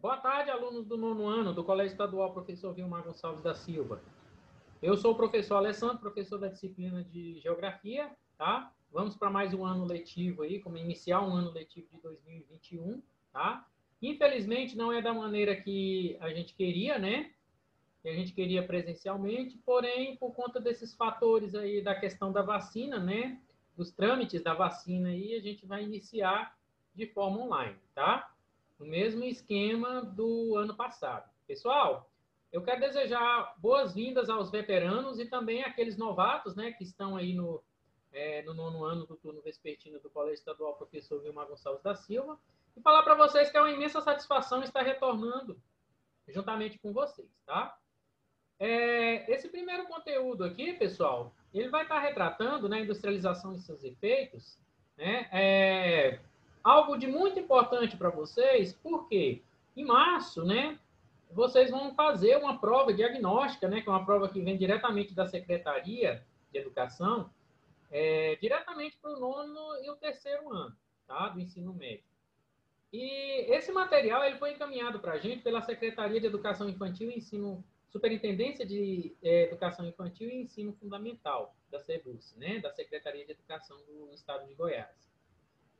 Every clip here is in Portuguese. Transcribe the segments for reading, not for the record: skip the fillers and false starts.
Boa tarde, alunos do nono ano do Colégio Estadual Professor Vilmar Gonçalves da Silva. Eu sou o professor Alessandro, professor da disciplina de Geografia, tá? Vamos para mais um ano letivo aí, como iniciar um ano letivo de 2021, tá? Infelizmente, não é da maneira que a gente queria, né? Que a gente queria presencialmente, porém, por conta desses fatores aí da questão da vacina, né? Dos trâmites da vacina aí, a gente vai iniciar de forma online, tá? No mesmo esquema do ano passado. Pessoal, eu quero desejar boas-vindas aos veteranos e também àqueles novatos, né, que estão aí no nono ano do turno vespertino do Colégio Estadual Professor Vilmar Gonçalves da Silva, e falar para vocês que é uma imensa satisfação estar retornando juntamente com vocês, tá? Esse primeiro conteúdo aqui, pessoal, ele vai estar retratando, né, a industrialização e seus efeitos, né, algo de muito importante para vocês, porque em março, né, vocês vão fazer uma prova diagnóstica, né, que é uma prova que vem diretamente da Secretaria de Educação, diretamente para o nono e o terceiro ano, tá, do ensino médio. E esse material ele foi encaminhado para a gente pela Secretaria de Educação Infantil e Ensino, Superintendência de Educação Infantil e Ensino Fundamental, da SEDUC, né, da Secretaria de Educação do Estado de Goiás.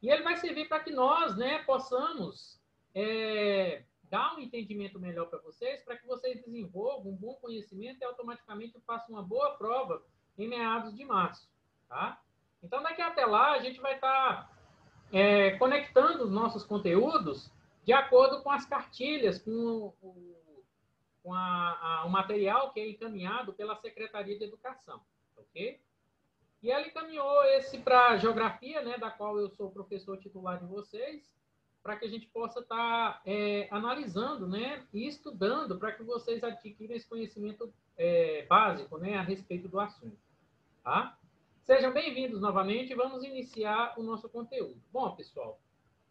E ele vai servir para que nós, né, possamos dar um entendimento melhor para vocês, para que vocês desenvolvam um bom conhecimento e automaticamente façam uma boa prova em meados de março, tá? Então, daqui até lá, a gente vai estar conectando os nossos conteúdos de acordo com as cartilhas, com o material que é encaminhado pela Secretaria de Educação, ok? E ela encaminhou esse para Geografia, né, da qual eu sou professor titular de vocês, para que a gente possa estar analisando, né, e estudando para que vocês adquiram esse conhecimento básico, né, a respeito do assunto, tá? Sejam bem-vindos novamente e vamos iniciar o nosso conteúdo. Bom, pessoal,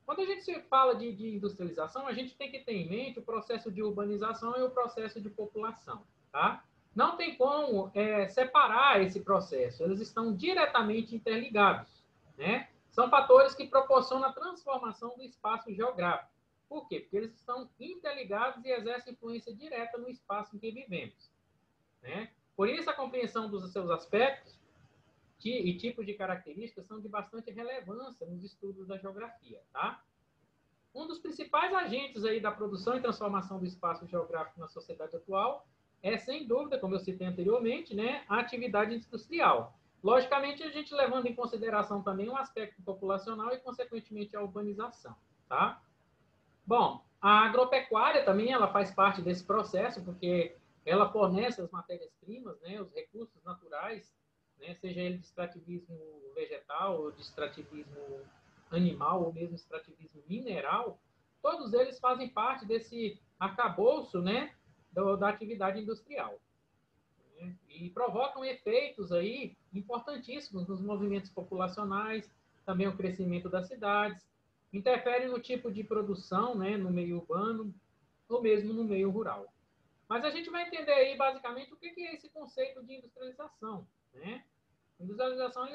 quando a gente se fala de industrialização, a gente tem que ter em mente o processo de urbanização e o processo de população, tá? Não tem como separar esse processo, eles estão diretamente interligados, né? São fatores que proporcionam a transformação do espaço geográfico. Por quê? Porque eles estão interligados e exercem influência direta no espaço em que vivemos, né? Por isso, a compreensão dos seus aspectos e tipos de características são de bastante relevância nos estudos da geografia, tá? Um dos principais agentes aí da produção e transformação do espaço geográfico na sociedade atual é, sem dúvida, como eu citei anteriormente, né, a atividade industrial. Logicamente, a gente levando em consideração também o aspecto populacional e, consequentemente, a urbanização, tá? Bom, a agropecuária também ela faz parte desse processo, porque ela fornece as matérias-primas, né, os recursos naturais, né, seja ele de extrativismo vegetal ou de extrativismo animal ou mesmo extrativismo mineral, todos eles fazem parte desse arcabouço, né, da atividade industrial, né, e provocam efeitos aí importantíssimos nos movimentos populacionais, também o crescimento das cidades, interferem no tipo de produção, né, no meio urbano ou mesmo no meio rural. Mas a gente vai entender aí basicamente o que é esse conceito de industrialização, né? Industrialização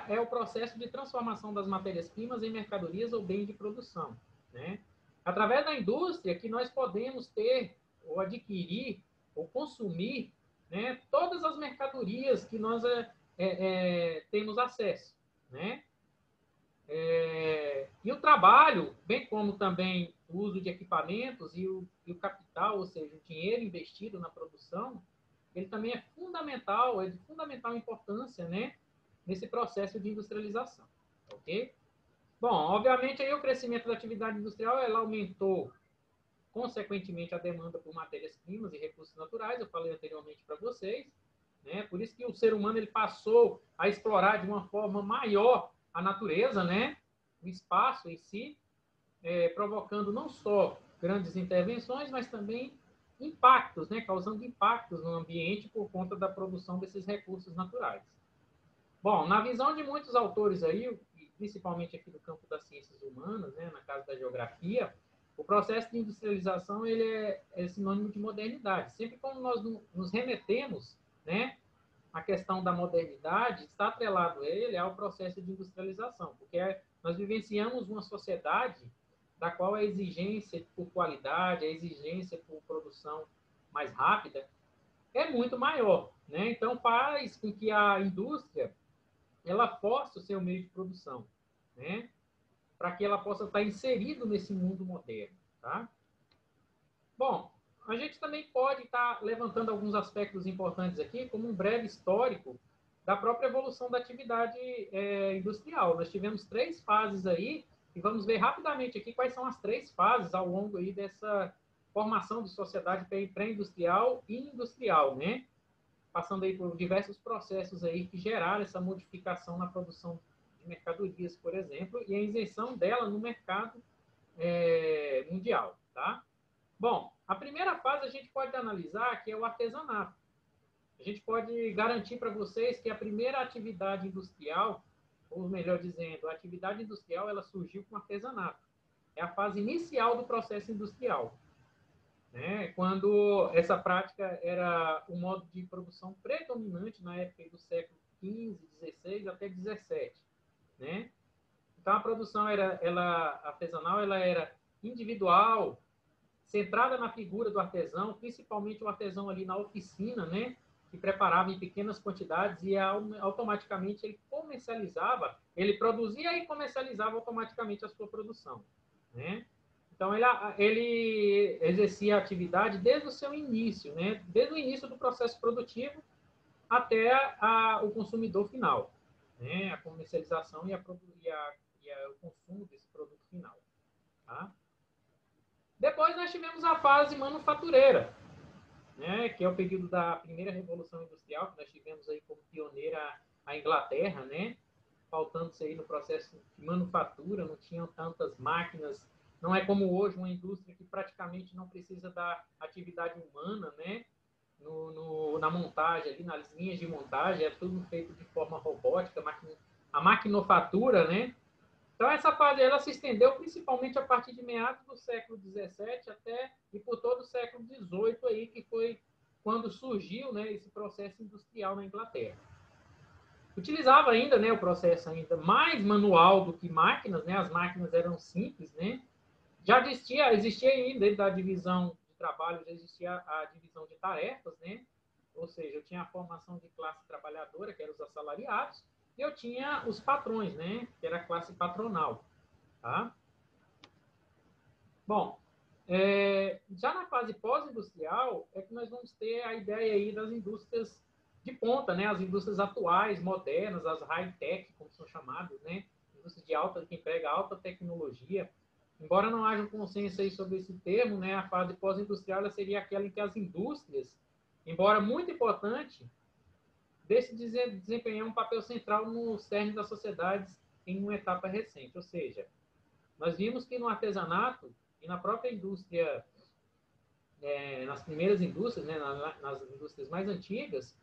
é o processo de transformação das matérias-primas em mercadorias ou bens de produção, né? Através da indústria que nós podemos ter ou adquirir ou consumir, né, todas as mercadorias que nós temos acesso, né? E o trabalho, bem como também o uso de equipamentos e o capital, ou seja, o dinheiro investido na produção, ele também é de fundamental importância, né, nesse processo de industrialização, ok? Bom, obviamente aí o crescimento da atividade industrial ela aumentou consequentemente a demanda por matérias-primas e recursos naturais, eu falei anteriormente para vocês, né? Por isso que o ser humano ele passou a explorar de uma forma maior a natureza, né? O espaço em si, provocando não só grandes intervenções, mas também impactos, né? Causando impactos no ambiente por conta da produção desses recursos naturais. Bom, na visão de muitos autores aí, principalmente aqui do campo das ciências humanas, né, na casa da geografia, o processo de industrialização ele é sinônimo de modernidade. Sempre quando nós nos remetemos, né, à questão da modernidade, está atrelado ele ao processo de industrialização, porque nós vivenciamos uma sociedade da qual a exigência por qualidade, a exigência por produção mais rápida é muito maior, né? Então faz com que a indústria ela force o seu meio de produção, né? Para que ela possa estar inserido nesse mundo moderno, tá? Bom, a gente também pode estar levantando alguns aspectos importantes aqui, como um breve histórico da própria evolução da atividade industrial. Nós tivemos 3 fases aí, e vamos ver rapidamente aqui quais são as 3 fases ao longo aí dessa formação de sociedade pré-industrial e industrial, né? Passando aí por diversos processos aí que geraram essa modificação na produção de mercadorias, por exemplo, e a inserção dela no mercado mundial, tá? Bom, a primeira fase a gente pode analisar que é o artesanato. A gente pode garantir para vocês que a primeira atividade industrial, ou melhor dizendo, a atividade industrial, ela surgiu com artesanato. É a fase inicial do processo industrial, né? Quando essa prática era o modo de produção predominante na época do século XV, XVI até XVII, né? Então a produção artesanal, ela era individual, centrada na figura do artesão, principalmente o artesão ali na oficina, né? Que preparava em pequenas quantidades e automaticamente ele comercializava, ele produzia e comercializava automaticamente a sua produção, né? Então, ele exercia a atividade desde o seu início, né? Desde o início do processo produtivo até o consumidor final, né? A comercialização e o consumo desse produto final, tá? Depois nós tivemos a fase manufatureira, né? Que é o período da primeira Revolução Industrial, que nós tivemos aí como pioneira a Inglaterra, né? Faltando-se aí no processo de manufatura, não tinham tantas máquinas. Não é como hoje uma indústria que praticamente não precisa da atividade humana, né? Na montagem, ali nas linhas de montagem, é tudo feito de forma robótica, a maquinofatura, né? Então, essa fase ela se estendeu principalmente a partir de meados do século XVII até e por todo o século XVIII, aí, que foi quando surgiu, né, esse processo industrial na Inglaterra. Utilizava ainda, né, o processo ainda mais manual do que máquinas, né? As máquinas eram simples, né? Já existia aí dentro da divisão de trabalho, já existia a divisão de tarefas, né? Ou seja, eu tinha a formação de classe trabalhadora, que eram os assalariados, e eu tinha os patrões, né? Que era a classe patronal, tá? Bom, já na fase pós-industrial é que nós vamos ter a ideia aí das indústrias de ponta, né? As indústrias atuais, modernas, as high-tech, como são chamadas, né? Indústrias de alta, que emprega alta tecnologia. Embora não haja um consenso aí sobre esse termo, né? A fase pós-industrial seria aquela em que as indústrias, embora muito importante, deixam de desempenhar um papel central no cerne das sociedades em uma etapa recente. Ou seja, nós vimos que no artesanato e na própria indústria, nas primeiras indústrias, né, nas indústrias mais antigas,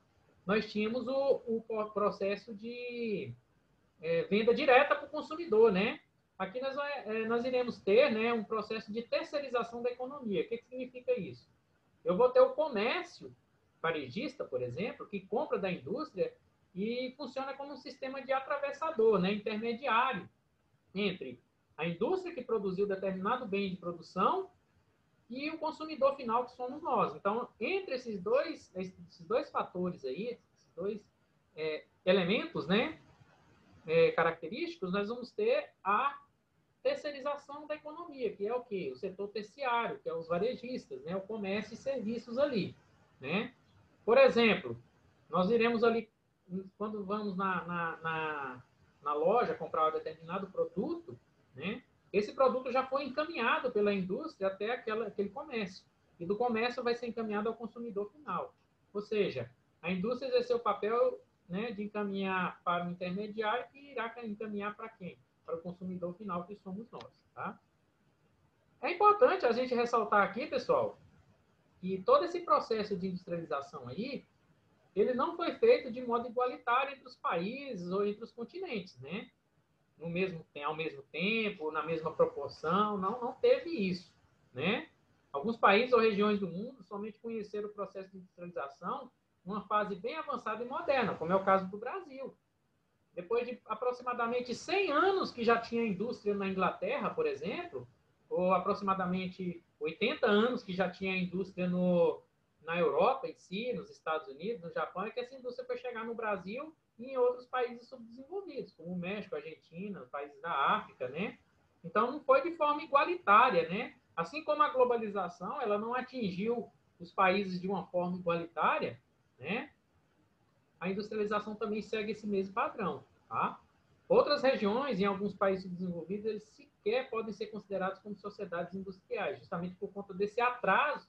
nós tínhamos o processo de venda direta para o consumidor, né? Aqui nós iremos ter, né, um processo de terceirização da economia. O que significa isso? Eu vou ter o comércio varejista, por exemplo, que compra da indústria e funciona como um sistema de atravessador, né, intermediário entre a indústria que produziu determinado bem de produção e o consumidor final, que somos nós. Então, entre esses dois fatores aí, esses dois elementos, né, característicos, nós vamos ter a terceirização da economia, que é o quê? O setor terciário, que é os varejistas, né, o comércio e serviços ali, né? Por exemplo, nós iremos ali, quando vamos na loja comprar um determinado produto, né? Esse produto já foi encaminhado pela indústria até aquele comércio. E do comércio vai ser encaminhado ao consumidor final. Ou seja, a indústria exerceu o papel, né, de encaminhar para o intermediário e irá encaminhar para quem? Para o consumidor final, que somos nós. Tá? É importante a gente ressaltar aqui, pessoal, que todo esse processo de industrialização aí, ele não foi feito de modo igualitário entre os países ou entre os continentes, né? Ao mesmo tempo, na mesma proporção, não teve isso, né? Alguns países ou regiões do mundo somente conheceram o processo de industrialização numa fase bem avançada e moderna, como é o caso do Brasil. Depois de aproximadamente 100 anos que já tinha indústria na Inglaterra, por exemplo, ou aproximadamente 80 anos que já tinha a indústria na Europa em si, nos Estados Unidos, no Japão, é que essa indústria foi chegar no Brasil e em outros países subdesenvolvidos, como o México, a Argentina, países da África, né? Então, não foi de forma igualitária, né? Assim como a globalização, ela não atingiu os países de uma forma igualitária, né? A industrialização também segue esse mesmo padrão, tá? Outras regiões, em alguns países desenvolvidos, eles sequer podem ser considerados como sociedades industriais, justamente por conta desse atraso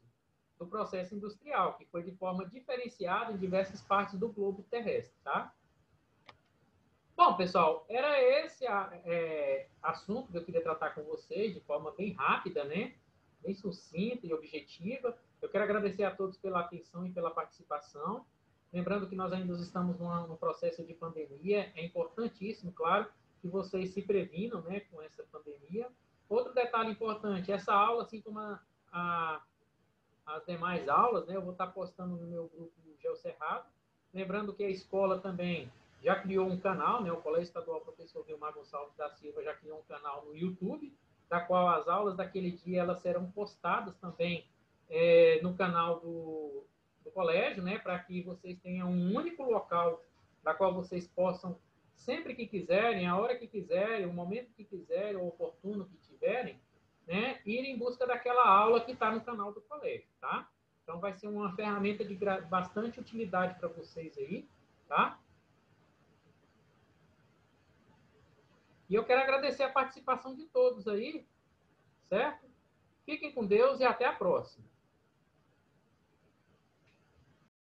do processo industrial, que foi de forma diferenciada em diversas partes do globo terrestre, tá? Bom, pessoal, era esse assunto que eu queria tratar com vocês de forma bem rápida, né? Bem sucinta e objetiva. Eu quero agradecer a todos pela atenção e pela participação. Lembrando que nós ainda estamos num processo de pandemia. É importantíssimo, claro, que vocês se previnam, né, com essa pandemia. Outro detalhe importante, essa aula, assim como as demais aulas, né, eu vou estar postando no meu grupo GeoCerrado. Lembrando que a escola também já criou um canal, né, o Colégio Estadual Professor Vilmar Gonçalves da Silva já criou um canal no YouTube, da qual as aulas daquele dia elas serão postadas também no canal do colégio, né, para que vocês tenham um único local da qual vocês possam, sempre que quiserem, a hora que quiserem, o momento que quiserem, o oportuno que tiverem, né, ir em busca daquela aula que está no canal do colégio, tá? Então, vai ser uma ferramenta de bastante utilidade para vocês aí, tá? E eu quero agradecer a participação de todos aí, certo? Fiquem com Deus e até a próxima.